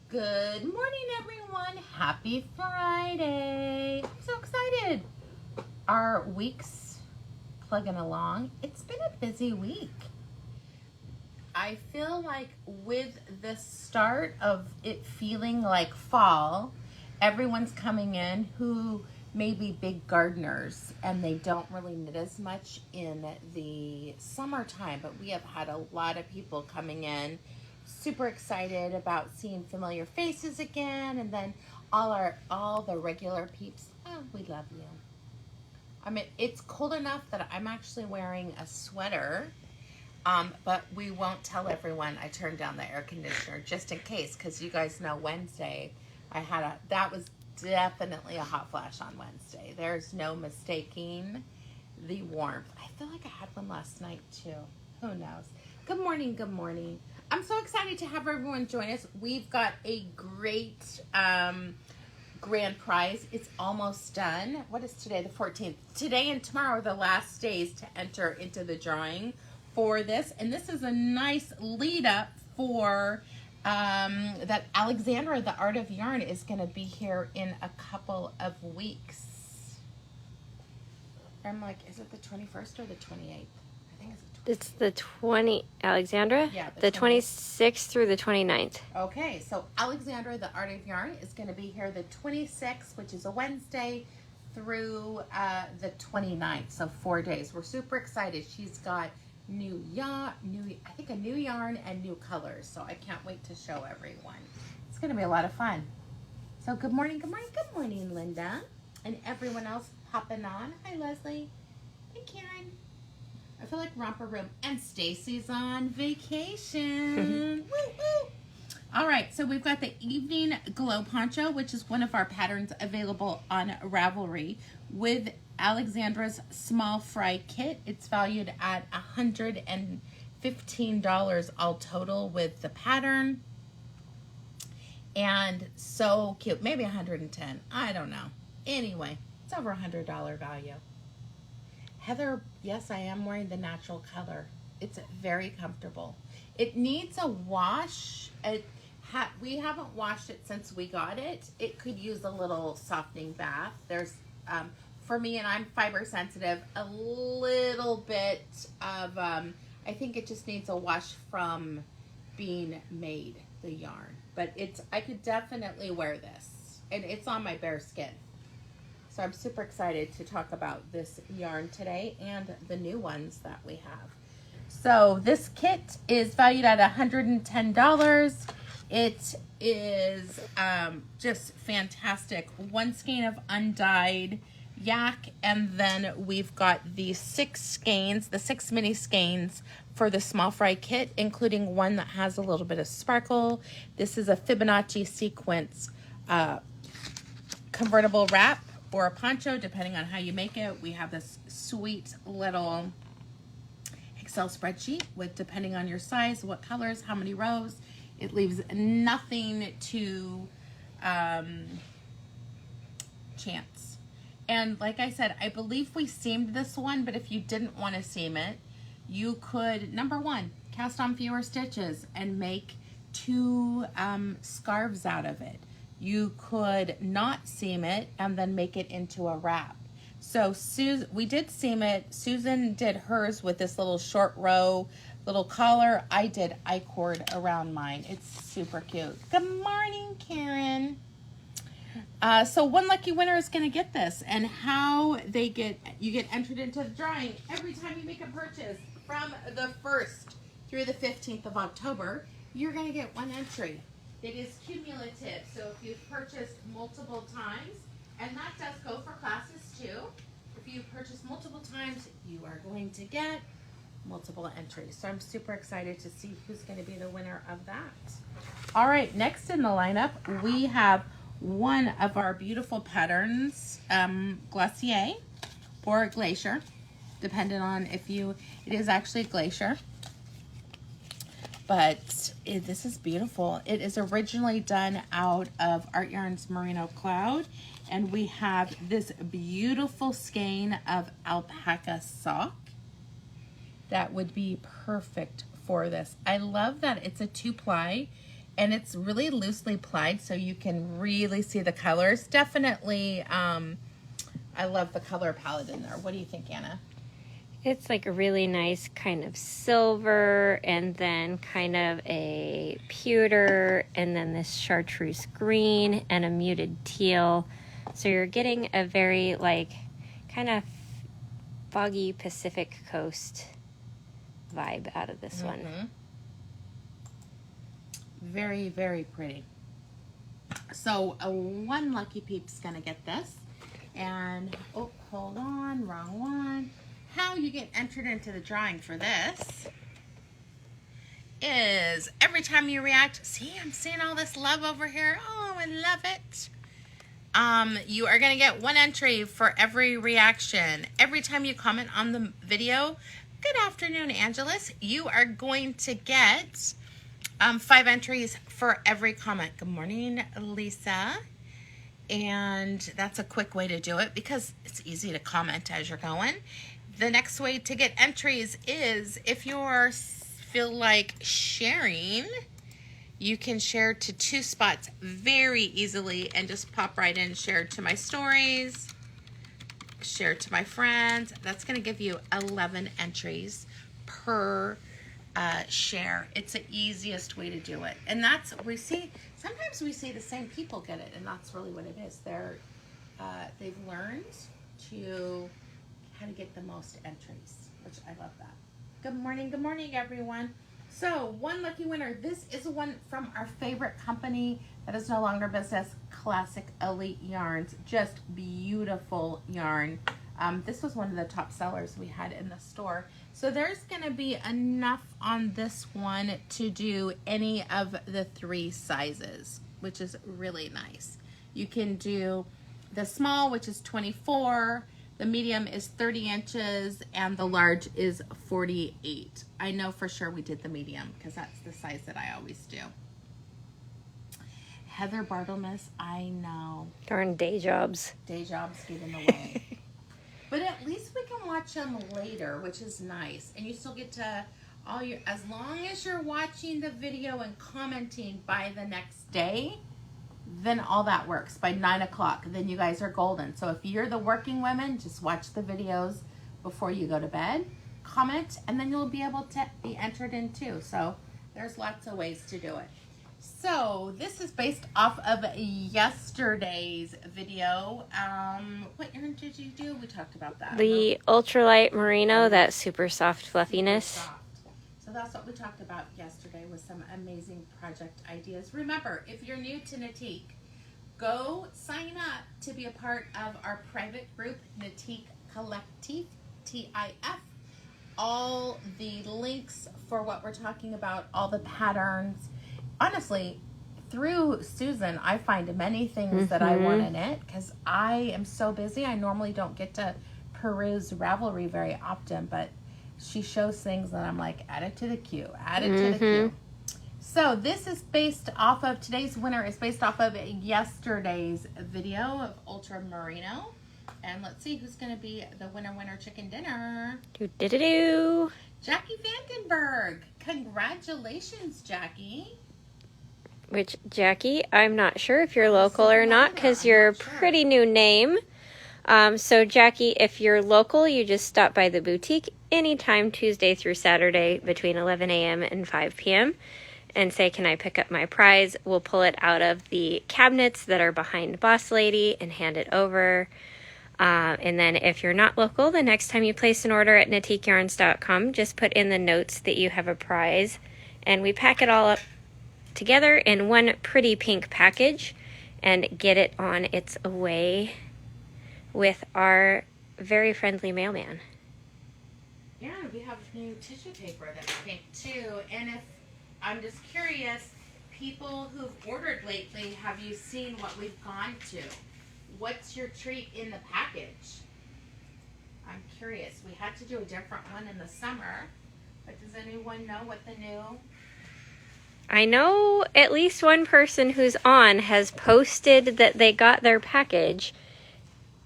Good morning, everyone. Happy Friday. I'm so excited. Our week's plugging along. It's been a busy week. I feel like with the start of it feeling like fall, everyone's coming in who may be big gardeners and they don't really knit as much in the summertime, but we have had a lot of people coming in super excited about seeing familiar faces again, and then all the regular peeps. Oh, we love you. I mean, it's cold enough that I'm actually wearing a sweater, but we won't tell everyone I turned down the air conditioner just in case, because you guys know Wednesday that was definitely a hot flash on Wednesday. There's no mistaking the warmth. I feel like I had one last night too. Who knows? Good morning, good morning. I'm so excited to have everyone join us. We've got a great grand prize. It's almost done. What is today? The 14th. Today and tomorrow are the last days to enter into the drawing for this. And this is a nice lead up for that Alexandra, the Art of Yarn, is going to be here in a couple of weeks. I'm like, is it the 21st or the 28th? I think it's the 20, Alexandra? Yeah. The 26th through the 29th. Okay, so Alexandra, the Art of Yarn, is going to be here the 26th, which is a Wednesday, through the 29th, so 4 days. We're super excited. She's got new yarn, a new yarn and new colors, so I can't wait to show everyone. It's going to be a lot of fun. So good morning, good morning, good morning, Linda, and everyone else popping on. Hi, Leslie. Hey, Karen. I feel like Romper Room. And Stacy's on vacation. Woo, woo. All right, so we've got the Evening Glow Poncho, which is one of our patterns available on Ravelry, with Alexandra's Small Fry Kit. It's valued at $115 all total with the pattern. And so cute. Maybe 110. I don't know. Anyway, it's over $100 value. Heather, yes, I am wearing the natural color. It's very comfortable. It needs a wash. We haven't washed it since we got it. It could use a little softening bath. There's, for me, and I'm fiber sensitive, a little bit of, I think it just needs a wash from being made, the yarn. But I could definitely wear this. And it's on my bare skin. So I'm super excited to talk about this yarn today and the new ones that we have. So this kit is valued at $110. It is just fantastic. One skein of undyed yak, and then we've got the 6 skeins, the 6 mini skeins for the small fry kit, including one that has a little bit of sparkle. This is a Fibonacci sequence convertible wrap or a poncho, depending on how you make it. We have this sweet little Excel spreadsheet with, depending on your size, what colors, how many rows. It leaves nothing to chance. And like I said, I believe we seamed this one, but if you didn't want to seam it, you could, number one, cast on fewer stitches and make 2 scarves out of it. You could not seam it and then make it into a wrap. So we did seam it. Susan did hers with this little short row, little collar. I did I-cord around mine. It's super cute. Good morning, Karen. So one lucky winner is going to get this, and how you get entered into the drawing every time you make a purchase from the 1st through the 15th of October. You're going to get one entry. It is cumulative, so if you've purchased multiple times, and that does go for classes too, if you've purchased multiple times, you are going to get multiple entries. So I'm super excited to see who's going to be the winner of that. All right, next in the lineup, we have one of our beautiful patterns, Glacier or Glacier, depending on it is actually Glacier. But this is beautiful. It is originally done out of Art Yarn's Merino Cloud. And we have this beautiful skein of alpaca sock that would be perfect for this. I love that it's a 2-ply and it's really loosely plied, so you can really see the colors. Definitely, I love the color palette in there. What do you think, Anna? It's like a really nice kind of silver, and then kind of a pewter, and then this chartreuse green and a muted teal. So you're getting a very like kind of foggy Pacific Coast vibe out of this one. Very, very pretty. So one lucky peep's gonna get this. And, oh, hold on, wrong one. How you get entered into the drawing for this is every time you react, see, I'm seeing all this love over here. Oh, I love it. You are going to get one entry for every reaction. Every time you comment on the video, good afternoon, Angelus, you are going to get 5 entries for every comment. Good morning, Lisa. And that's a quick way to do it because it's easy to comment as you're going. The next way to get entries is if you feel like sharing, you can share to 2 spots very easily and just pop right in, share to my stories, share to my friends. That's going to give you 11 entries per share. It's the easiest way to do it. And that's, sometimes we see the same people get it, and that's really what it is. They've learned how to get the most entries, which I love that. Good morning, everyone. So one lucky winner. This is one from our favorite company that is no longer business, Classic Elite Yarns. Just beautiful yarn. This was one of the top sellers we had in the store. So there's going to be enough on this one to do any of the 3 sizes, which is really nice. You can do the small, which is 24, the medium is 30 inches, and the large is 48. I know for sure we did the medium because that's the size that I always do. Heather Bartlemas, I know. Darn day jobs. Day jobs get in the way. But at least we can watch them later, which is nice. And you still get to as long as you're watching the video and commenting by the next day, then all that works. By 9 o'clock, then you guys are golden. So if you're the working women, just watch the videos before you go to bed, comment, and then you'll be able to be entered in too. So there's lots of ways to do it. So this is based off of yesterday's video. What yarn did you do? We talked about that. The ultralight merino, that super soft fluffiness. Super soft. So that's what we talked about yesterday with some amazing project ideas. Remember, if you're new to Natique, go sign up to be a part of our private group, Natique Collective, TIF. All the links for what we're talking about, all the patterns. Honestly, through Susan, I find many things that I want in it because I am so busy. I normally don't get to peruse Ravelry very often, but she shows things that I'm like, add it to the queue, add it to the queue. So this is based off of, today's winner is based off of yesterday's video of Ultra Merino. And let's see who's going to be the winner chicken dinner. Do-do-do-do. Jackie Vandenberg. Congratulations, Jackie. Which, Jackie, I'm not sure if you're local or not because you're a pretty new name. So, Jackie, if you're local, you just stop by the boutique anytime Tuesday through Saturday between 11 a.m. and 5 p.m. and say, can I pick up my prize? We'll pull it out of the cabinets that are behind Boss Lady and hand it over. And then if you're not local, the next time you place an order at NatiqueYarns.com, just put in the notes that you have a prize. And we pack it all up together in one pretty pink package and get it on its way with our very friendly mailman. Yeah, we have new tissue paper that's pink too. And if I'm just curious, people who've ordered lately, have you seen what we've gone to? What's your treat in the package? I'm curious. We had to do a different one in the summer, but does anyone know what the new? I know at least one person who's on has posted that they got their package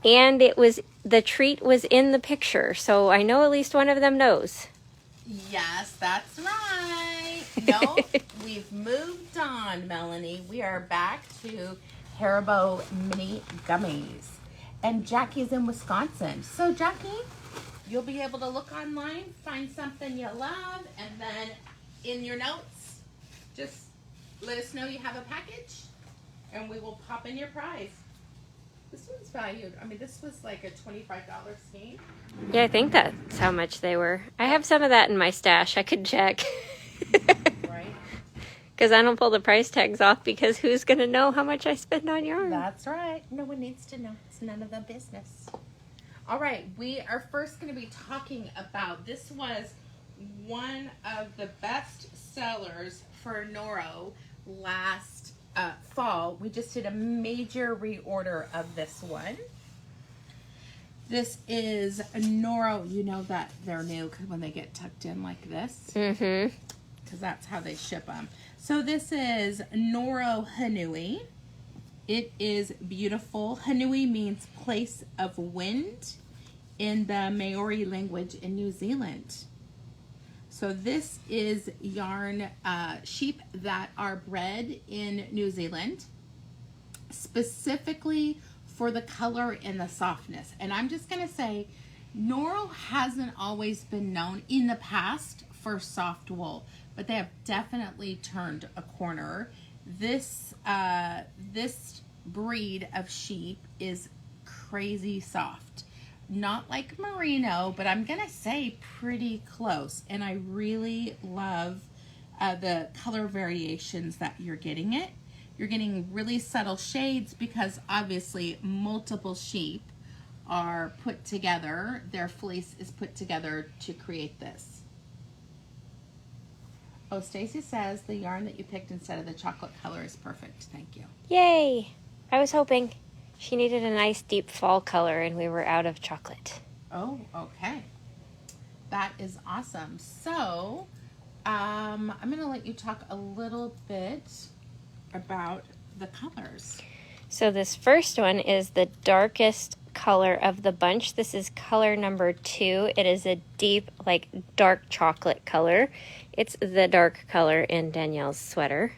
and the treat was in the picture. So I know at least one of them knows. Yes, that's right. No, we've moved on, Melanie. We are back to Haribo mini gummies. And Jackie's in Wisconsin. So, Jackie, you'll be able to look online, find something you love, and then in your notes, just let us know you have a package, and we will pop in your prize. This one's valued. I mean, this was like a $25 scheme. Yeah, I think that's how much they were. I have some of that in my stash. I could check. Right? Because I don't pull the price tags off, because who's going to know how much I spend on yarn? That's right. No one needs to know. It's none of the business. All right. We are first going to be talking about, this was one of the best sellers for Noro last fall. We just did a major reorder of this one. This is Noro. You know that they're new when they get tucked in like this. Mm-hmm. Because that's how they ship them. So this is Noro Haunui. It is beautiful. Haunui means place of wind in the Maori language in New Zealand. So this is yarn sheep that are bred in New Zealand, specifically for the color and the softness. And I'm just going to say, Noro hasn't always been known in the past for soft wool, but they have definitely turned a corner. This breed of sheep is crazy soft. Not like merino, but I'm gonna say pretty close. And I really love the color variations that you're getting it. You're getting really subtle shades because obviously multiple sheep are put together. Their fleece is put together to create this. Oh, Stacy says the yarn that you picked instead of the chocolate color is perfect. Thank you. Yay! I was hoping. She needed a nice deep fall color, and we were out of chocolate. Oh, okay. That is awesome. So, I'm going to let you talk a little bit about the colors. So this first one is the darkest color of the bunch. This is color number 2. It is a deep, like dark chocolate color. It's the dark color in Danielle's sweater.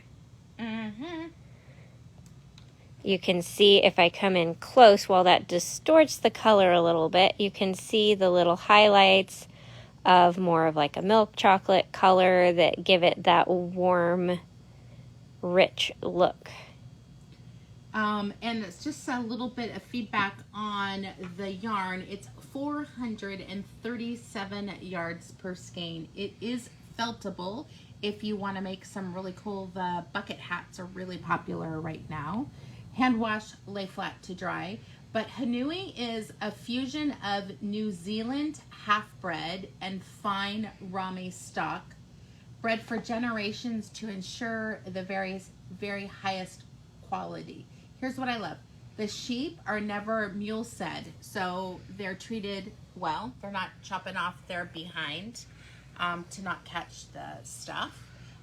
Mm-hmm. You can see if I come in close, while that distorts the color a little bit, you can see the little highlights of more of like a milk chocolate color that give it that warm, rich look. And it's just a little bit of feedback on the yarn. It's 437 yards per skein. It is feltable if you want to make some really cool. The bucket hats are really popular right now. Hand wash, lay flat to dry. But Haunui is a fusion of New Zealand half-bred and fine Rami stock, bred for generations to ensure the very highest quality. Here's what I love. The sheep are never mule-fed, so they're treated well. They're not chopping off their behind to not catch the stuff.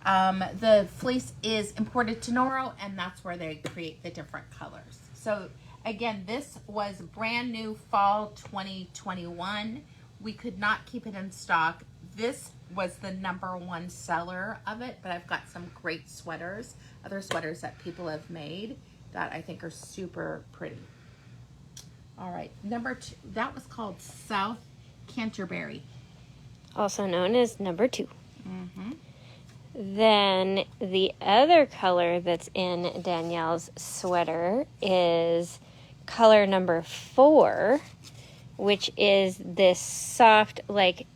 The fleece is imported to Noro, and that's where they create the different colors. So again, this was brand new fall 2021. We could not keep it in stock. This was the #1 seller of it, but I've got some great sweaters, other sweaters that people have made that I think are super pretty. All right, number 2, that was called South Canterbury. Also known as number 2. Mm-hmm. Then the other color that's in Danielle's sweater is color number 4, which is this soft, like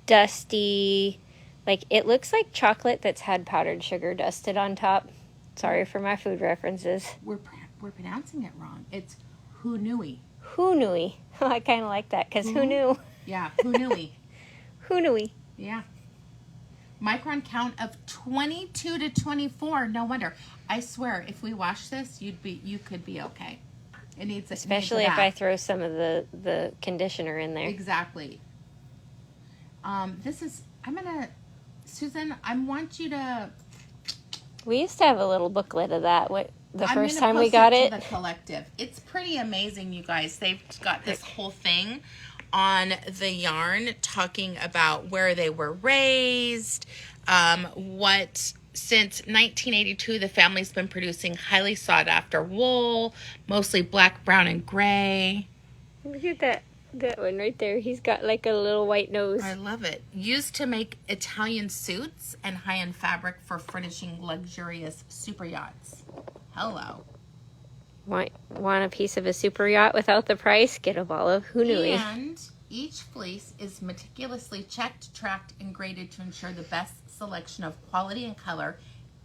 dusty, like it looks like chocolate that's had powdered sugar dusted on top. Sorry for my food references. We're pronouncing it wrong. It's Hoo-noo-ee. Hoo-noo-ee. I kind of like that because who knew? Yeah, Hoo-noo-ee. Hoo-noo-ee. Yeah. Micron count of 22 to 24. No wonder. I swear, if we wash this, you could be okay. It needs especially if I throw some of the conditioner in there. Exactly. Susan, I want you to. We used to have a little booklet of that. The first time we post got it it. To the collective. It's pretty amazing, you guys. They've got this whole thing on the yarn, talking about where they were raised, since 1982, the family's been producing highly sought after wool, mostly black, brown, and gray. Look at that one right there. He's got like a little white nose. I love it. Used to make Italian suits and high-end fabric for furnishing luxurious super yachts. Hello. Want a piece of a super yacht without the price? Get a ball of Hoo-noo-ee. And each fleece is meticulously checked, tracked, and graded to ensure the best selection of quality and color.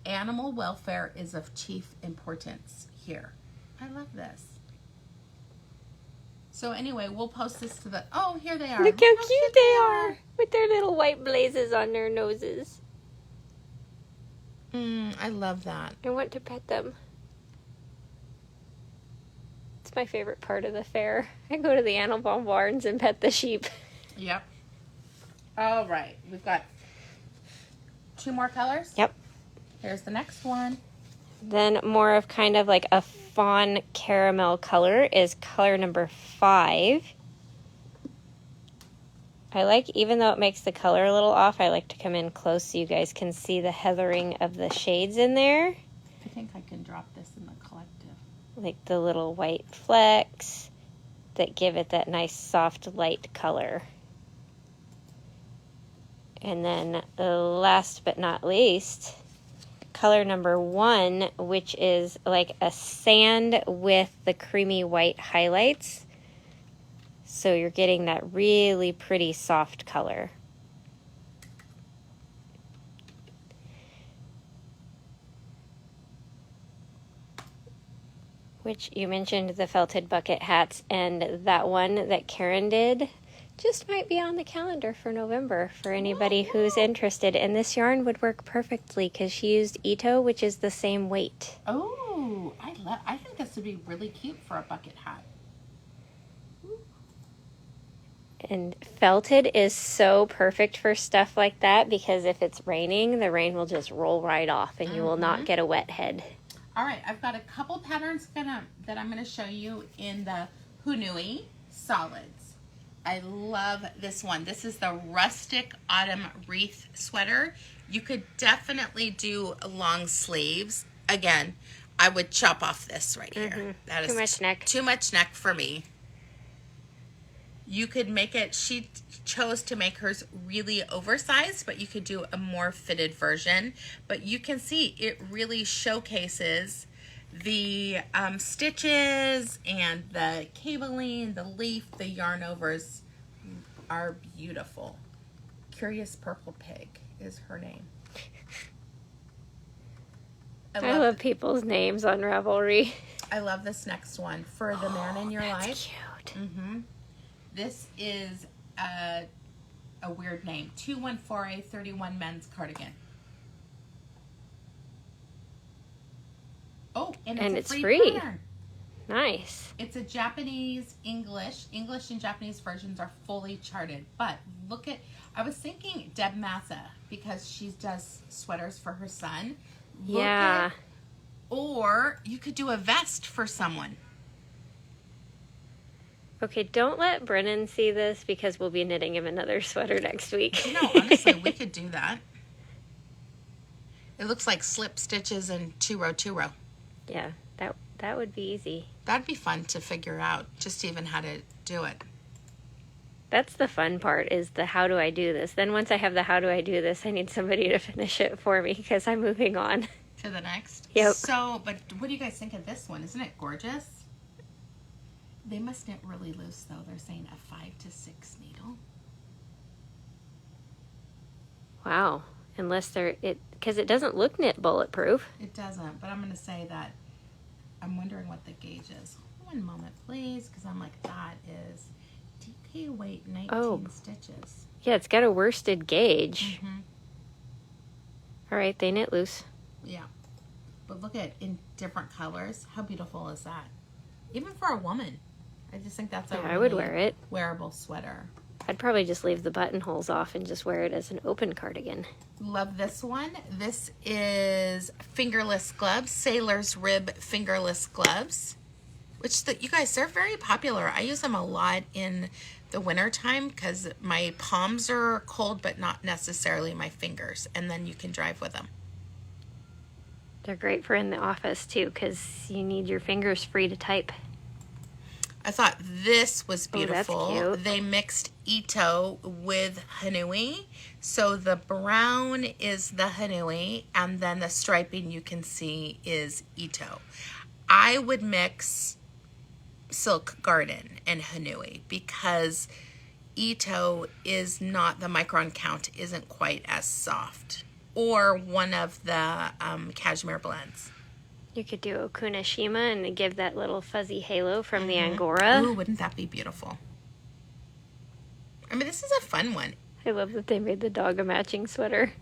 Animal welfare is of chief importance here. I love this. So anyway, we'll post this to the... Oh, here they are. Look how cute they are. With their little white blazes on their noses. I love that. I want to pet them. It's my favorite part of the fair. I go to the animal barns and pet the sheep. Yep. All right. We've got 2 more colors. Yep. Here's the next one. Then more of kind of like a fawn caramel color is color number 5. I like, even though it makes the color a little off, I like to come in close so you guys can see the heathering of the shades in there. I think I can drop this in the collective. Like the little white flecks that give it that nice soft light color. And then last but not least, color number 1, which is like a sand with the creamy white highlights. So you're getting that really pretty soft color. Which you mentioned the felted bucket hats, and that one that Karen did just might be on the calendar for November for anybody who's interested. And this yarn would work perfectly because she used Ito, which is the same weight. Oh, I think this would be really cute for a bucket hat. And felted is so perfect for stuff like that because if it's raining, the rain will just roll right off and you will not get a wet head. All right, I've got a couple patterns that I'm going to show you in the Hoo-noo-ee solids. I love this one. This is the Rustic Autumn Wreath sweater. You could definitely do long sleeves. Again, I would chop off this right here. That is Too much neck. Too much neck for me. You could make it, she chose to make hers really oversized, but you could do a more fitted version. But you can see it really showcases the stitches and the cabling, the leaf, the yarn overs are beautiful. Curious Purple Pig is her name. I love people's names on Ravelry. I love this next one. For the man in your life. That's cute. This is a weird name. 214A31 men's cardigan. Oh, and it's free. Pattern. Nice. It's a Japanese, English and Japanese versions are fully charted. But look at, I was thinking Deb Massa because she does sweaters for her son. Yeah. Or you could do a vest for someone. Okay, don't let Brennan see this because we'll be knitting him another sweater next week. No, honestly, we could do that. It looks like slip stitches and 2-row. Yeah, that would be easy. That'd be fun to figure out, just even how to do it. That's the fun part, is the how do I do this. Then once I have the how do I do this, I need somebody to finish it for me because I'm moving on. To the next? Yep. So, but what do you guys think of this one? Isn't it gorgeous? They must knit really loose, though. They're saying a 5 to 6 needle. Wow. Unless because it doesn't look knit bulletproof. It doesn't, but I'm going to say that I'm wondering what the gauge is. One moment, please, because I'm like, that is DP weight 19 stitches. Yeah, it's got a worsted gauge. All right, they knit loose. Yeah. But look at in different colors. How beautiful is that? Even for a woman. I just think that's I would wear it. Wearable sweater. I'd probably just leave the buttonholes off and just wear it as an open cardigan. Love this one. This is fingerless gloves, sailor's rib fingerless gloves, which you guys, they're very popular. I use them a lot in the winter time because my palms are cold, but not necessarily my fingers. And then you can drive with them. They're great for in the office too, because you need your fingers free to type. I thought this was beautiful. Oh, that's cute. They mixed Ito with Haunui. So the brown is the Haunui, and then the striping you can see is Ito. I would mix Silk Garden and Haunui because Ito is not, the micron count isn't quite as soft. Or one of the cashmere blends. You could do Okunashima and give that little fuzzy halo from the Angora. Ooh, wouldn't that be beautiful? I mean, this is a fun one. I love that they made the dog a matching sweater.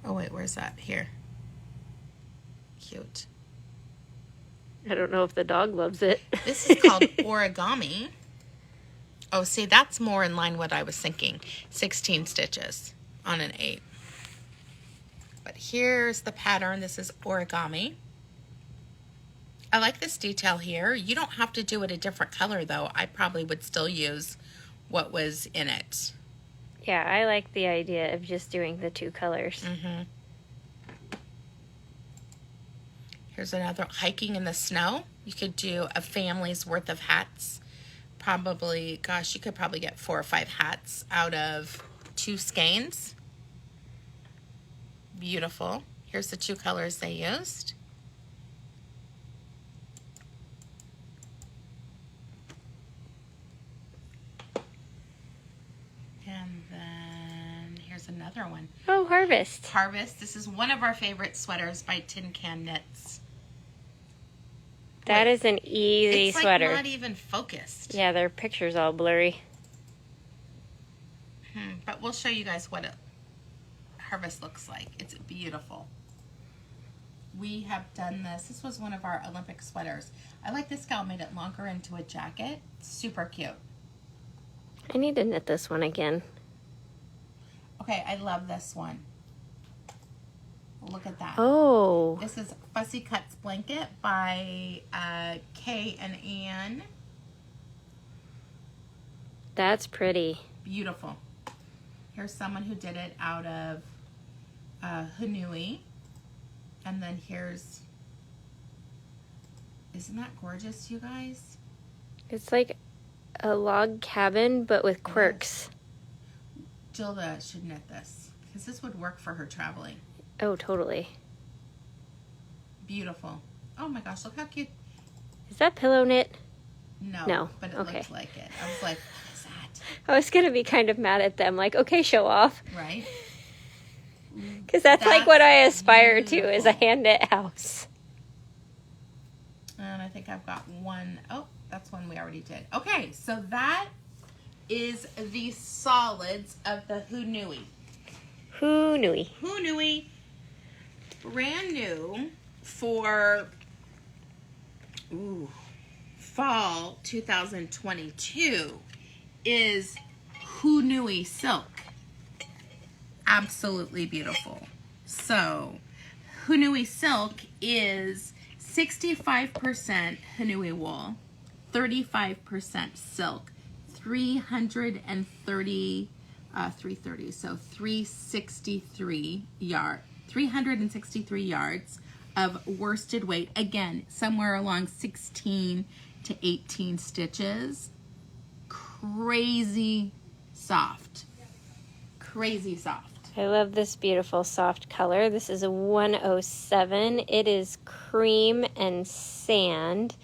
Oh, wait, where's that? Here. Cute. I don't know if the dog loves it. This is called Origami. Oh, see, that's more in line with what I was thinking. 16 stitches on an 8. But here's the pattern. This is Origami. I like this detail here. You don't have to do it a different color, though. I probably would still use what was in it. Yeah, I like the idea of just doing the 2 colors. Here's another hiking in the snow. You could do a family's worth of hats. Probably, gosh, you could probably get 4 or 5 hats out of 2 skeins. Beautiful. Here's the 2 colors they used. And then here's another one. Oh, Harvest. Harvest. This is one of our favorite sweaters by Tin Can Knits. That is an easy sweater. It's like not even focused. Yeah, their picture's all blurry. But we'll show you guys what Harvest looks like. It's beautiful. We have done this. This was one of our Olympic sweaters. I like this gal made it longer into a jacket. Super cute. I need to knit this one again. Okay, I love this one. Look at that. Oh. This is Fussy Cuts Blanket by Kay and Ann. That's pretty. Beautiful. Here's someone who did it out of Hoo-noo-ee. And then here's, isn't that gorgeous, you guys? It's like a log cabin, but with quirks. Gilda should knit this, because this would work for her traveling. Oh, totally. Beautiful. Oh my gosh, look how cute. Is that pillow knit? No, but it looks like it. I was like, what is that? I was going to be kind of mad at them, like, okay, show off. Right? Because that's like what I aspire to, is a hand knit house. And I think I've got one. Oh, that's one we already did. Okay, so that is the solids of the Hoo-noo-ee. Hoo-noo-ee. Hoo-noo-ee, brand new for fall 2022 is Haunui Silk. Absolutely beautiful. So Haunui Silk is 65% Haunui wool, 35% silk, 363 yards of worsted weight. Again, somewhere along 16 to 18 stitches. Crazy soft. Crazy soft. I love this beautiful soft color. This is a 107. It is cream and sand.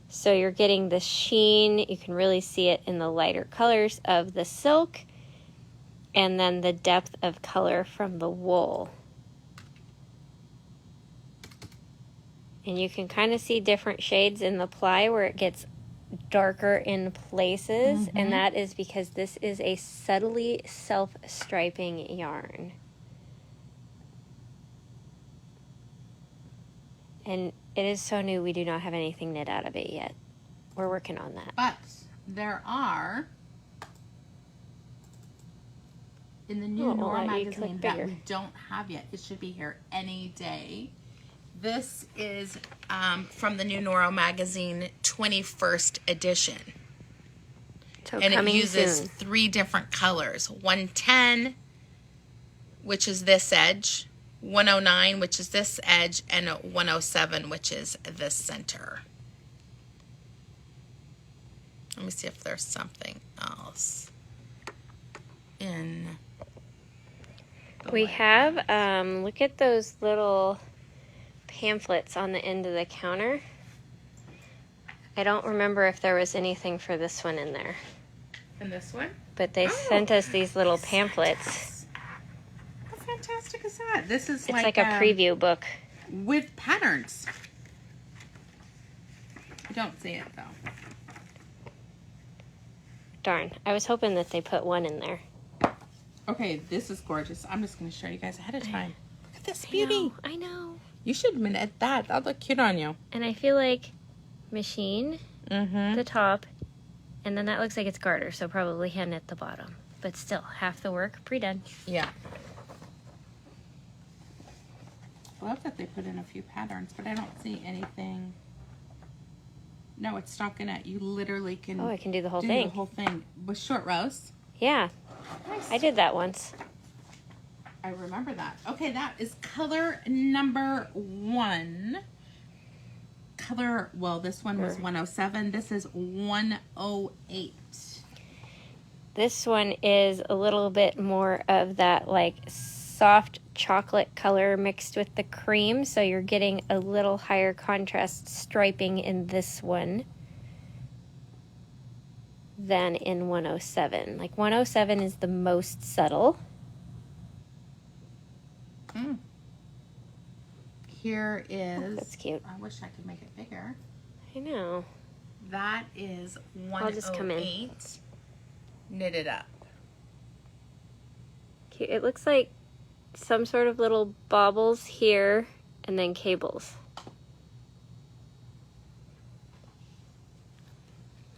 So you're getting the sheen. You can really see it in the lighter colors of the silk. And then the depth of color from the wool. And you can kind of see different shades in the ply where it gets darker in places, and that is because this is a subtly self-striping yarn. And it is so new, we do not have anything knit out of it yet. We're working on that. But there are, in the new Nora magazine that we don't have yet, it should be here any day. This is from the new Nora magazine 21st edition. So and it coming uses soon. 3 different colors. 110, which is this edge, 109, which is this edge, and 107, which is this center. Let me see if there's something else in the We white have, ones. look at those little pamphlets on the end of the counter. I don't remember if there was anything for this one in there. And this one? But they sent us these little pamphlets. How fantastic is that? This is It's like a preview book. with patterns. I don't see it though. Darn, I was hoping that they put one in there. Okay, this is gorgeous. I'm just going to show you guys ahead of time. Look at this I beauty. know, I know. You should knit that. That'll look cute on you. And I feel like machine, Mm-hmm. the top, and then that looks like it's garter, so probably hand knit the bottom. But still, half the work pre-done. Yeah. I love that they put in a few patterns, but I don't see anything. No, it's not gonna. You literally can. Oh, I can do the whole do thing. the whole thing with short rows. Yeah, Nice. I did that once. I remember that. Okay, that is color number 1. Color. Well, this one was 107. This is 108. This one is a little bit more of that like soft chocolate color mixed with the cream, so you're getting a little higher contrast striping in this one than in 107. Like 107 is the most subtle. Here is. That's cute. I wish I could make it bigger. I know. That is 108. I'll just come in. Knitted up. Cute. It looks like some sort of little baubles here and then cables.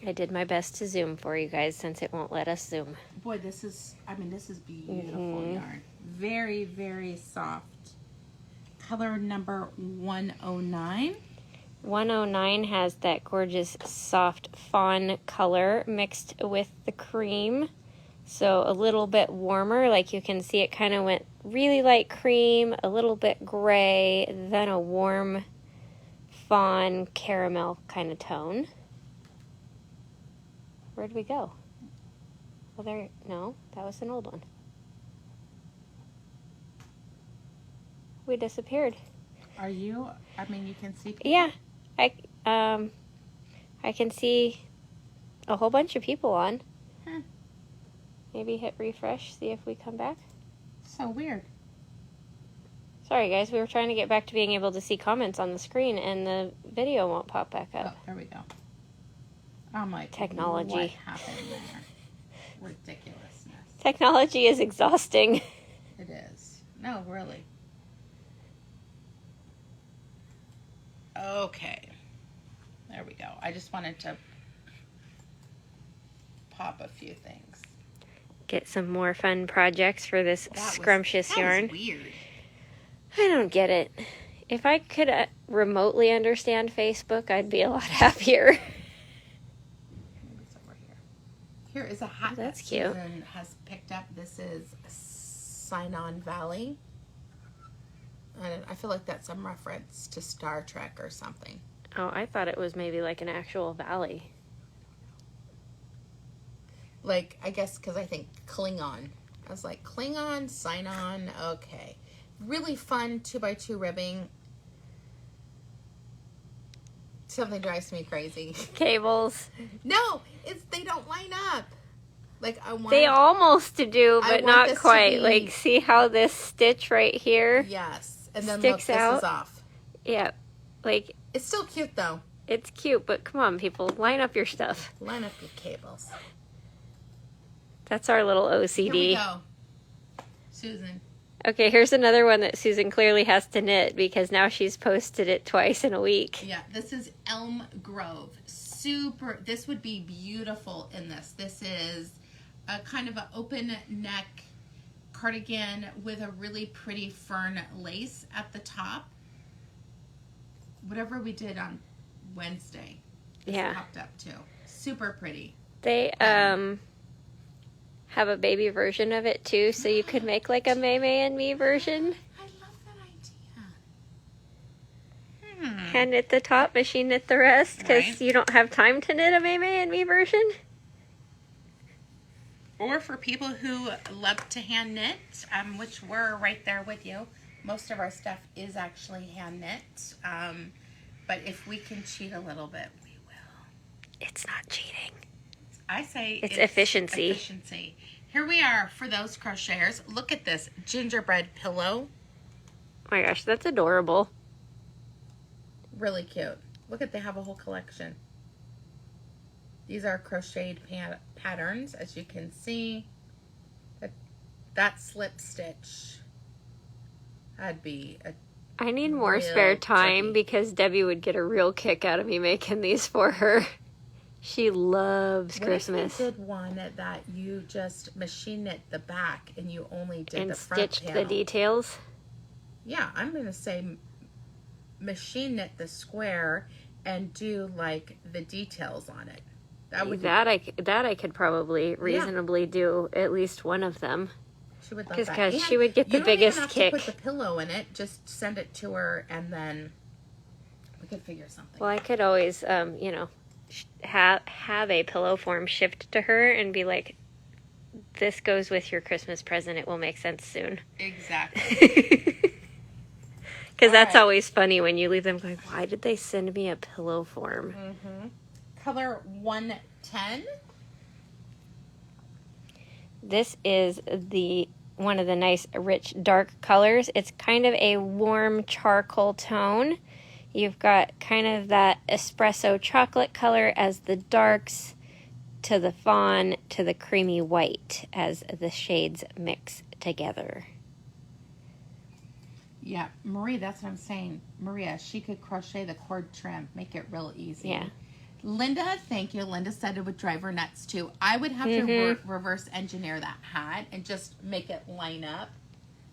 I did my best to zoom for you guys since it won't let us zoom. Boy, this is, I mean, this is beautiful yarn. Very, very soft. Color number 109. 109 has that gorgeous soft fawn color mixed with the cream. So a little bit warmer, like you can see it kind of went really light cream, a little bit gray, then a warm fawn caramel kind of tone. Where'd we go? Well, there, no, that was an old one. We disappeared. Are you, I mean, you can see people? Yeah, I can see a whole bunch of people on. Maybe hit refresh, see if we come back. So weird. Sorry guys, we were trying to get back to being able to see comments on the screen and the video won't pop back Oh, up. there we go. I'm like, Technology. what happened there? Ridiculousness. Technology is exhausting. It is. No, really. Okay. There we go. I just wanted to pop a few things. Get some more fun projects for this scrumptious yarn. That was weird. I don't get it. If I could remotely understand Facebook, I'd be a lot happier. It's over here. Here is a hat That's that cute. Susan has picked up. This is Sinon Valley. And I feel like that's some reference to Star Trek or something. Oh, I thought it was maybe like an actual valley. Like, I guess because I think Klingon. I was like, Klingon, Sinon, okay. Really fun 2x2 ribbing. Something drives me crazy. Cables. No, they don't line up. Like, I want. They almost do, I but want not this to quite. be- Like, see how this stitch right here? Yes, and then Sticks look, this out. is off. Yeah. Like, It's still cute though. it's cute, but come on, people. Line up your stuff. Line up your cables. That's our little Here we OCD. go, Susan. Okay, here's another one that Susan clearly has to knit because now she's posted it twice in a week. Yeah, this is Elm Grove. Super. This would be beautiful in this. This is a kind of an open neck cardigan with a really pretty fern lace at the top. Whatever we did on Wednesday. This Yeah. popped up too. Super pretty. They have a baby version of it too, so you could make like a May May and Me version. I love that idea. Hand knit the top, machine knit the rest, because you don't have time to knit a May May and Me version. Or for people who love to hand knit, which we're right there with you. Most of our stuff is actually hand knit. But if we can cheat a little bit, we will. It's not cheating. I say it's efficiency. Here we are for those crocheters. Look at this gingerbread pillow. Oh my gosh, that's adorable. Really cute. Look at, they have a whole collection. These are crocheted patterns, as you can see. That slip stitch. That'd be a I need more spare time because Debbie would get a real kick out of me making these for her. She loves Christmas. What if you did one that you just machine knit the back and you only did the front stitched panel? the details? Yeah, I'm going to say machine knit the square and do like the details on it. That I could probably reasonably do at least one of them. She would love that. Because she would get the biggest kick. You don't even have to put the pillow in it. Just send it to her and then we could figure something. Well, I could always, have a pillow form shipped to her and be like, this goes with your Christmas present. It will make sense soon. Exactly. Because that's always funny when you leave them going, why did they send me a pillow form? Mm-hmm. Color 110. This is one of the nice, rich, dark colors. It's kind of a warm charcoal tone. You've got kind of that espresso chocolate color as the darks, to the fawn, to the creamy white as the shades mix together. Yeah, Marie, that's what I'm saying. Maria, she could crochet the cord trim, make it real easy. Yeah. Linda, thank you. Linda said it would drive her nuts too. I would have to reverse engineer that hat and just make it line up.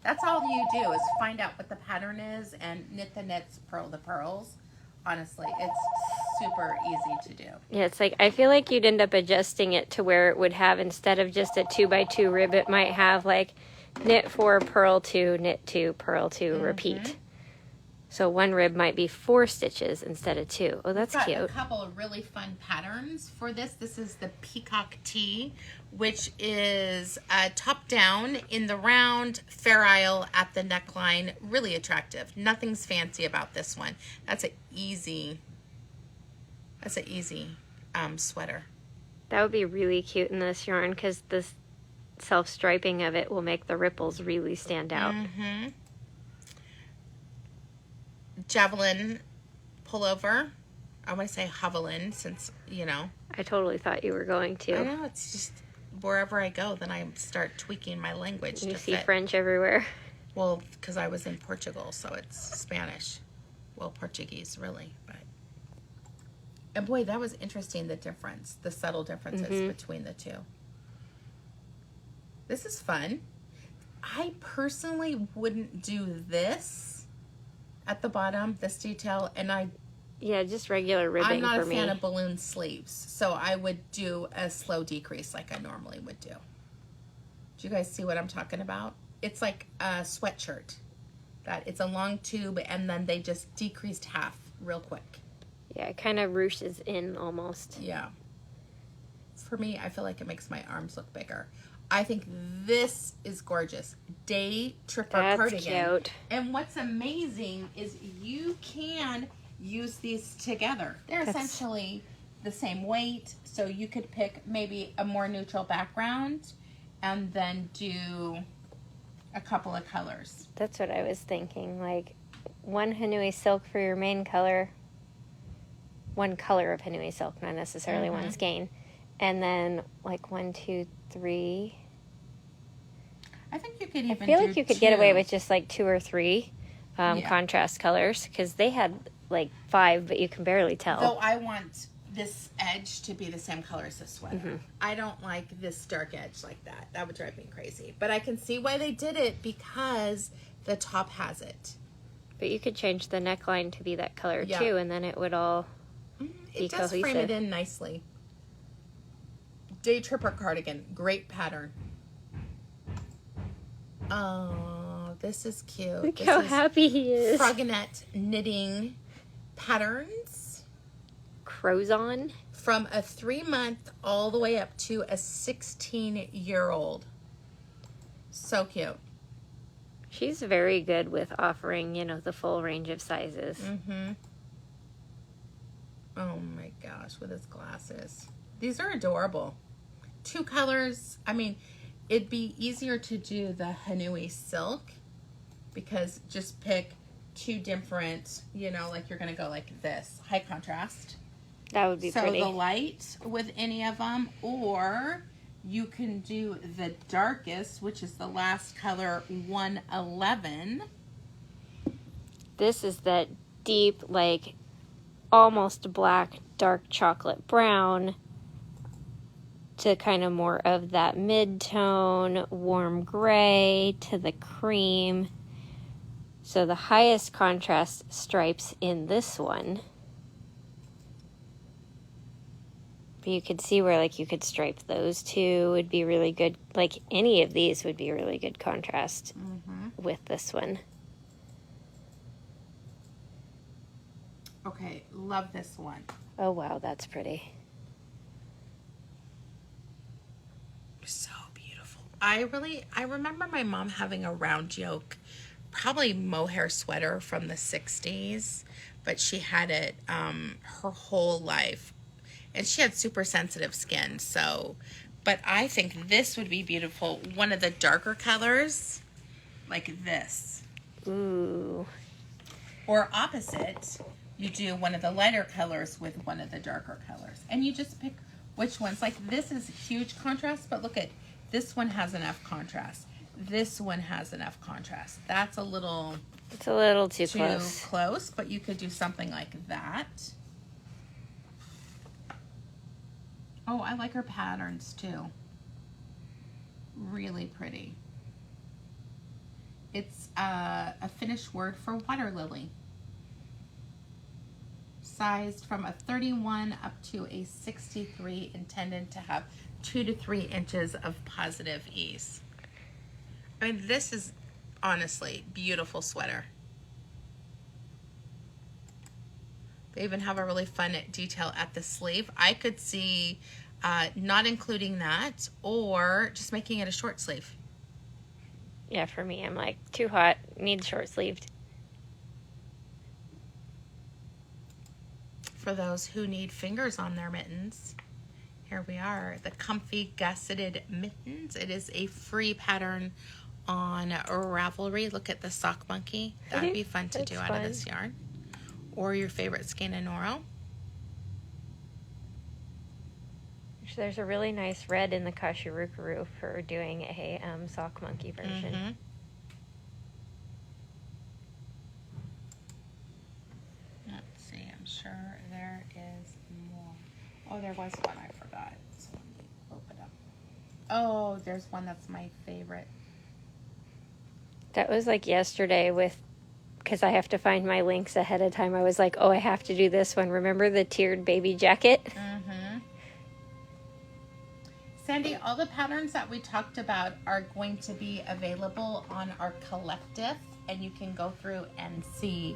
That's all you do is find out what the pattern is and knit the knits, purl the pearls. Honestly, it's super easy to do. Yeah, it's like, I feel like you'd end up adjusting it to where it would have, instead of just a 2x2 rib, it might have like knit 4, purl 2, knit 2, purl 2, repeat. So one rib might be 4 stitches instead of 2. Oh, that's cute. A couple of really fun patterns for this. This is the Peacock Tee, which is top down in the round, Fair Isle at the neckline. Really attractive. Nothing's fancy about this one. That's an easy sweater. That would be really cute in this yarn because the self-striping of it will make the ripples really stand out. Mm-hmm. Javelin pullover. I want to say javelin since, I totally thought you were going to. I know, it's just wherever I go, then I start tweaking my language You to see fit. French everywhere. Well, because I was in Portugal, so it's Spanish. Well, Portuguese, really. And boy, that was interesting, the subtle differences between the two. This is fun. I personally wouldn't do this at the bottom, this detail, and just regular ribbing for me. I'm not a fan of balloon sleeves, so I would do a slow decrease like I normally would do. Do you guys see what I'm talking about? It's like a sweatshirt. It's a long tube, and then they just decreased half real quick. Yeah, it kind of ruches in almost. Yeah. For me, I feel like it makes my arms look bigger. I think this is gorgeous. Day Tripper Cardigan. That's cute. And what's amazing is you can use these together. They're essentially the same weight, so you could pick maybe a more neutral background and then do a couple of colors. That's what I was thinking. Like one Haunui Silk for your main color. One color of Haunui Silk, not necessarily one skein. And then like 1, 2, 3. I think you could even I feel like you could get away with just like 2 or 3 Yeah. contrast colors, because they had like 5, but you can barely tell. Though I want this edge to be the same color as the sweater. I don't like this dark edge like that. That would drive me crazy. But I can see why they did it, because the top has it. But you could change the neckline to be that color too, and then it would all be It does cohesive. frame it in nicely. Day Tripper cardigan. Great pattern. Oh, this is cute. Look this how is happy he is. Froggnet knitting patterns. Crows on. From a 3-month all the way up to a 16-year-old. So cute. She's very good with offering, you know, the full range of sizes. Mm-hmm. Oh my gosh, with his glasses. These are adorable. 2 colors. I mean, it'd be easier to do the Haunui Silk because just pick 2 different, you know, like you're going to go like this. High contrast. That would be pretty. So the light with any of them, or you can do the darkest, which is the last color, 111. This is that deep, like, almost black, dark chocolate brown to kind of more of that mid-tone, warm gray to the cream. So the highest contrast stripes in this one. But you could see where, like, you could stripe those two would be really good. Like, any of these would be really good contrast with this one. Okay, love this one. Oh, wow, that's pretty. So beautiful. I remember my mom having a round yoke, probably mohair sweater from the 60s, but she had it her whole life. And she had super sensitive skin, so, but I think this would be beautiful. One of the darker colors, like this. Ooh. Or opposite, you do one of the lighter colors with one of the darker colors. And you just pick which ones. Like this is huge contrast, but look at, this one has enough contrast. This one has enough contrast. That's a little... It's a little too close, but you could do something like that. Oh, I like her patterns too. Really pretty. It's a Finnish word for water lily. Sized from a 31 up to a 63, intended to have 2 to 3 inches of positive ease. I mean, this is honestly beautiful sweater. They even have a really fun detail at the sleeve. I could see not including that or just making it a short sleeve. Yeah, for me, I'm like, too hot, need short sleeved. For those who need fingers on their mittens, here we are, the comfy gusseted mittens. It is a free pattern on Ravelry. Look at the sock monkey. That'd be fun to do out of this yarn. Or your favorite skein and Noro. There's a really nice red in the Kashirukaru for doing a sock monkey version. Let's see, I'm sure there is more. Oh, there was one I forgot. So let me open up. Oh, there's one that's my favorite. That was like yesterday with, because I have to find my links ahead of time. I was like, oh, I have to do this one. Remember the tiered baby jacket? Sandy, all the patterns that we talked about are going to be available on our collective, and you can go through and see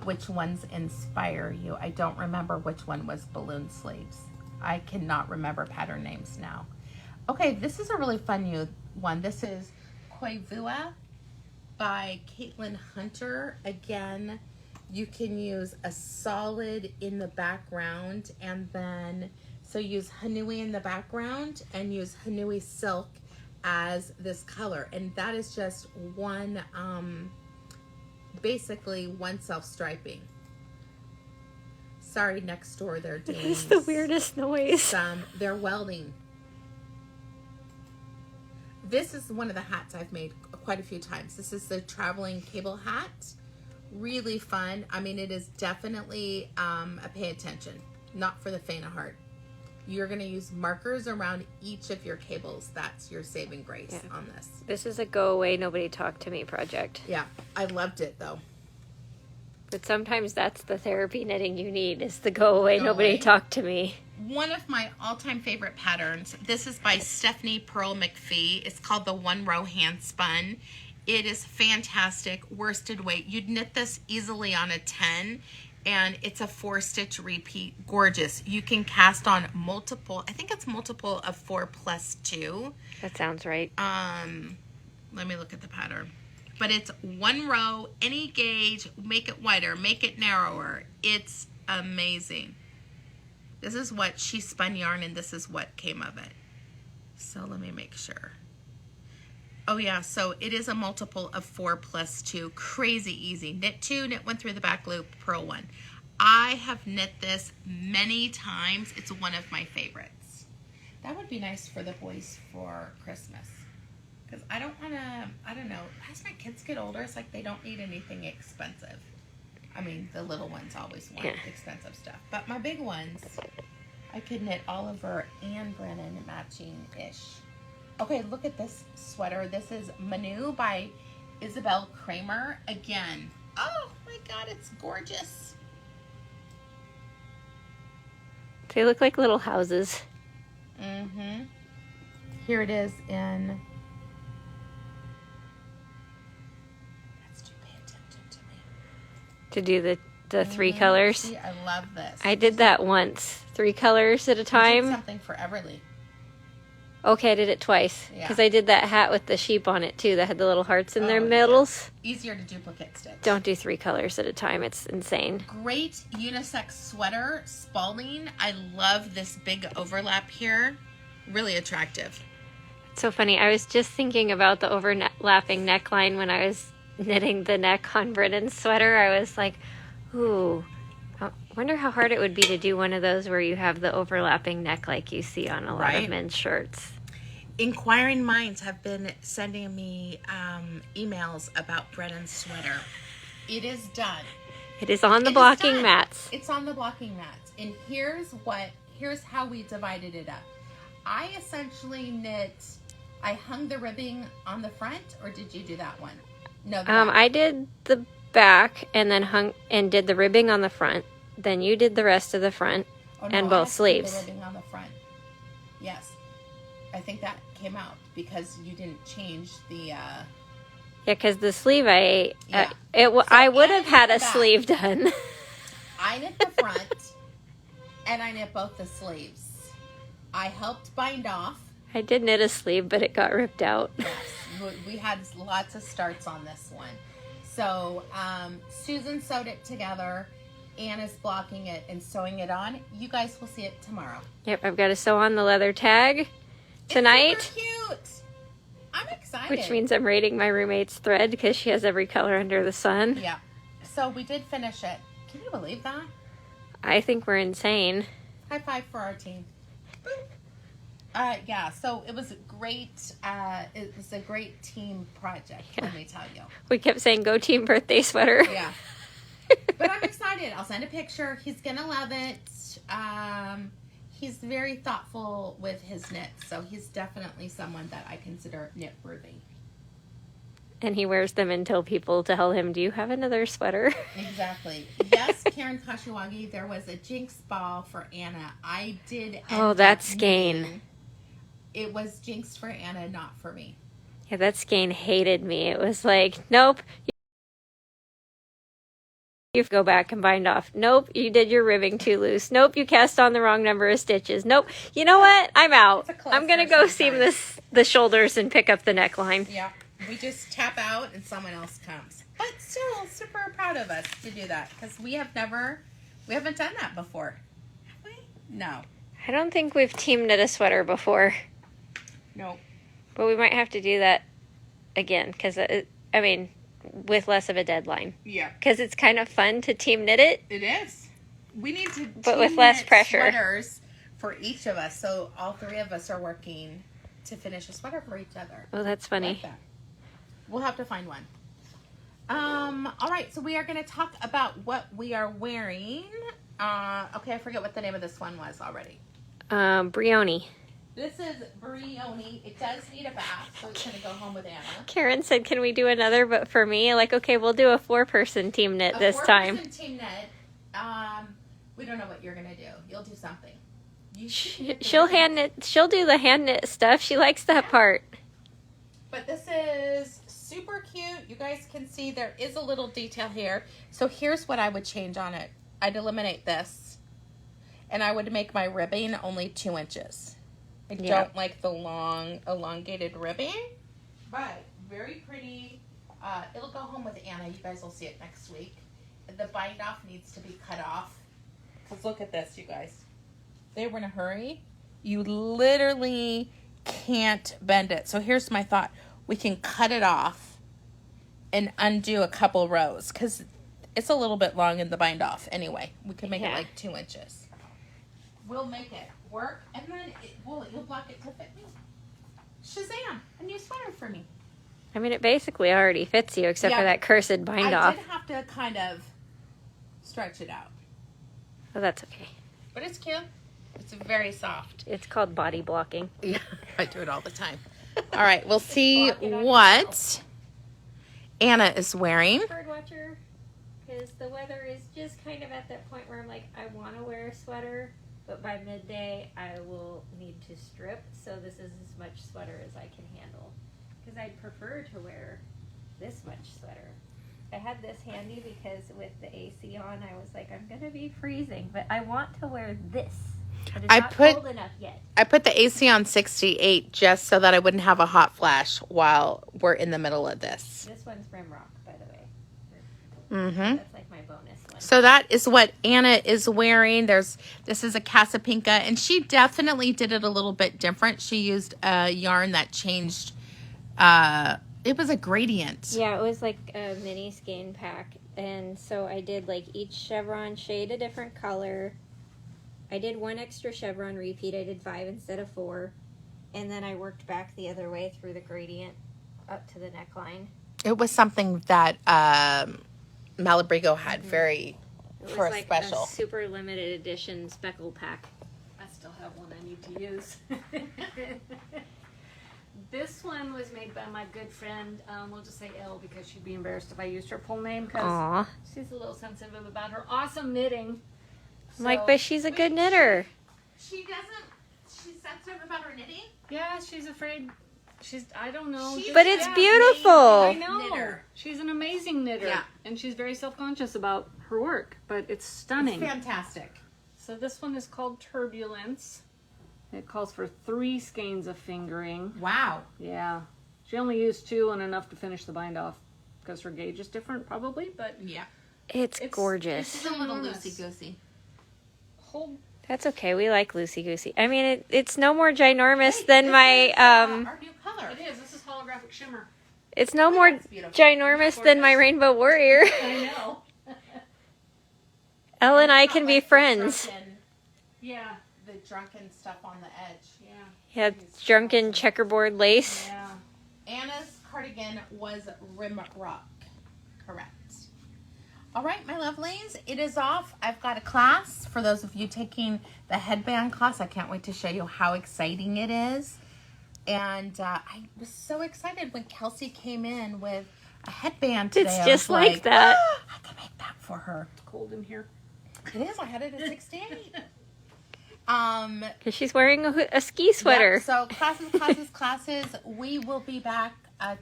which ones inspire you. I don't remember which one was balloon sleeves. I cannot remember pattern names now. Okay, this is a really fun new one. This is Koivua by Caitlin Hunter. Again, you can use a solid in the background, and then so use Haunui in the background and use Haunui Silk as this color, and that is just one basically one self-striping. Sorry, next door, they're doing It's the weirdest noise. They're welding. This is one of the hats I've made quite a few times. This is the traveling cable hat. Really fun. I mean, it is definitely a pay attention, not for the faint of heart. You're going to use markers around each of your cables. That's your saving grace on this. This is a go away, nobody talk to me project. Yeah, I loved it though. But sometimes that's the therapy knitting you need, is the go away, Go nobody away. talk to me. One of my all-time favorite patterns. This is by Stephanie Pearl McPhee. It's called the One Row Hand Spun. It is fantastic. Worsted weight. You'd knit this easily on a 10, and it's a 4-stitch repeat. Gorgeous. You can cast on multiple. I think it's multiple of 4 plus 2. That sounds right. Let me look at the pattern. But it's 1 row, any gauge, make it wider, make it narrower. It's amazing. This is what she spun yarn, and this is what came of it. So let me make sure. Oh yeah, so it is a multiple of 4 plus 2. Crazy easy. Knit 2, knit 1 through the back loop, purl 1. I have knit this many times. It's one of my favorites. That would be nice for the boys for Christmas. Because I don't want to, I don't know, as my kids get older, it's like they don't need anything expensive. I mean, the little ones always want expensive stuff. But my big ones, I could knit Oliver and Brennan matching-ish. Okay, look at this sweater. This is Manu by Isabel Kramer. Again, oh my God, it's gorgeous. They look like little houses. Mm-hmm. Here it is in... To do the 3 colors. See, I love this. I did that once. 3 colors at a I did time. something for Everly. Okay, I did it twice. Because I did that hat with the sheep on it too that had the little hearts in their middles. Yeah. Easier to duplicate stitch. Don't do 3 colors at a time. It's insane. Great unisex sweater, Spalding. I love this big overlap here. Really attractive. It's so funny. I was just thinking about the overlapping neckline when I was knitting the neck on Brennan's sweater. I was like, ooh, I wonder how hard it would be to do one of those where you have the overlapping neck like you see on a lot of men's shirts. Inquiring minds have been sending me emails about Brennan's sweater. It is done. It is on the blocking mats. It's on the blocking mats. And here's how we divided it up. I essentially I hung the ribbing on the front, or did you do that one? No. I did the back and then hung and did the ribbing on the front. Then you did the rest of the front and both sleeves. The ribbing on the front. Yes, I think that came out because you didn't change the. Yeah, because the sleeve I would have had a sleeve done. I knit the front and I knit both the sleeves. I helped bind off. I did knit a sleeve, but it got ripped out. Yes. We had lots of starts on this one. So Susan sewed it together. Anna's blocking it and sewing it on. You guys will see it tomorrow. Yep, I've got to sew on the leather tag tonight. It's super cute. I'm excited. Which means I'm raiding my roommate's thread because she has every color under the sun. Yeah. So we did finish it. Can you believe that? I think we're insane. High five for our team. Yeah, so it was great. It was a great team project, let me tell you. We kept saying, go team birthday sweater. Yeah. But I'm excited. I'll send a picture. He's going to love it. He's very thoughtful with his knits, so he's definitely someone that I consider knit-worthy. And he wears them until people tell him, do you have another sweater? Exactly. Yes, Karen Kashiwagi, there was a Jinx ball for Anna. I did. Oh, that's Skein. It was Jinx for Anna, not for me. Yeah, that Skein hated me. It was like, nope. You go back and bind off. Nope, you did your ribbing too loose. Nope, you cast on the wrong number of stitches. Nope. You know what? I'm out. I'm going to go seam the shoulders and pick up the neckline. Yeah. We just tap out and someone else comes. But still super proud of us to do that because we haven't done that before. Have we? No. I don't think we've team knit a sweater before. Nope. But we might have to do that again because, with less of a deadline. Yeah. Because it's kind of fun to team knit it. It is. We need to but with less pressure. Sweaters for each of us. So all 3 of us are working to finish a sweater for each other. Oh, that's funny. Like that. We'll have to find one. All right, so we are going to talk about what we are wearing. Okay, I forget what the name of this one was already. Brioni. This is Brioni. It does need a bath, so it's going to go home with Anna. Karen said, can we do another, but for me? Like, okay, we'll do a 4-person team knit this time. 4-person team knit. We don't know what you're going to do. You'll do something. She'll hand knit. She'll do the hand knit stuff. She likes that part. But this is super cute. You guys can see there is a little detail here. So here's what I would change on it. I'd eliminate this. And I would make my ribbing only 2 inches. I don't like the long, elongated ribbing. But very pretty. It'll go home with Anna. You guys will see it next week. The bind off needs to be cut off. Because look at this, you guys. They were in a hurry. You literally can't bend it. So here's my thought. We can cut it off and undo a couple rows because it's a little bit long in the bind off anyway. We can make it like 2 inches. We'll make it work, and then you'll block it to fit me. Shazam, a new sweater for me. I mean, it basically already fits you except for that cursed bind off. I did have to kind of stretch it out. Oh, that's okay. But it's cute. It's very soft. It's called body blocking. Yeah, I do it all the time. All right, we'll see what Anna is wearing. Bird watcher, because the weather is just kind of at that point where I'm like, I want to wear a sweater, but by midday I will need to strip. So this is as much sweater as I can handle. Because I'd prefer to wear this much sweater. I had this handy because with the AC on, I was like, I'm going to be freezing, but I want to wear this. But it's not cold enough yet. I put the AC on 68 just so that I wouldn't have a hot flash while we're in the middle of this. This one's Rimrock, by the way. Mm-hmm. That's like my bonus one. So that is what Anna is wearing. This is a Casapinka, and she definitely did it a little bit different. She used a yarn that changed. It was a gradient. Yeah, it was like a mini skein pack. And so I did like each chevron shade a different color. I did 1 extra chevron repeat. I did 5 instead of 4. And then I worked back the other way through the gradient up to the neckline. It was something that Malabrigo had very for like a special. A super limited edition speckle pack. I still have one I need to use. This one was made by my good friend, we'll just say Elle because she'd be embarrassed if I used her full name because she's a little sensitive about her awesome knitting. So, but she's a good knitter. She's sensitive about her knitting? Yeah, she's afraid. I don't know. But it's beautiful. I know. Knitter. She's an amazing knitter. Yeah. And she's very self-conscious about her work, but it's stunning. It's fantastic. So this one is called Turbulence. It calls for 3 skeins of fingering. Wow. Yeah. She only used 2 and enough to finish the bind off because her gauge is different probably, but Yeah. It's gorgeous. It's a little loosey-goosey. That's okay. We like loosey-goosey. I mean, it's no more ginormous than my... our new color. It is. This is holographic shimmer. It's no more ginormous than my Rainbow Warrior. I know. Elle and I can be friends. Yeah. The drunken stuff on the edge. Yeah. Yeah, drunken checkerboard lace. Yeah. Anna's cardigan was Rimrock. Correct. All right, my lovelies, it is off. I've got a class. For those of you taking the headband class, I can't wait to show you how exciting it is. And I was so excited when Kelsey came in with a headband today. It's just like that. Oh, I can make that for her. It's cold in here. It is. I had it at 68. Because she's wearing a ski sweater. Yeah, so classes. We will be back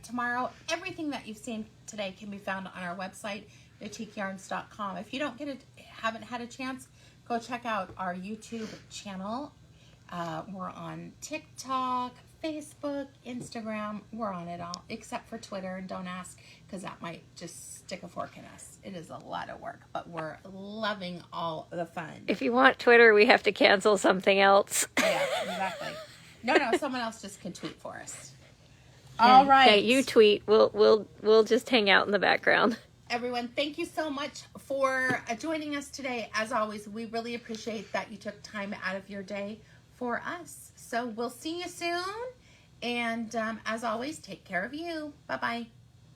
tomorrow. Everything that you've seen today can be found on our website, boutiqueyarns.com. If you haven't had a chance, go check out our YouTube channel. We're on TikTok, Facebook, Instagram. We're on it all, except for Twitter. And don't ask, because that might just stick a fork in us. It is a lot of work, but we're loving all the fun. If you want Twitter, we have to cancel something else. Yeah, exactly. No, someone else just can tweet for us. All right. Okay, you tweet. We'll just hang out in the background. Everyone, thank you so much for joining us today. As always, we really appreciate that you took time out of your day for us. So we'll see you soon. And as always, take care of you. Bye-bye.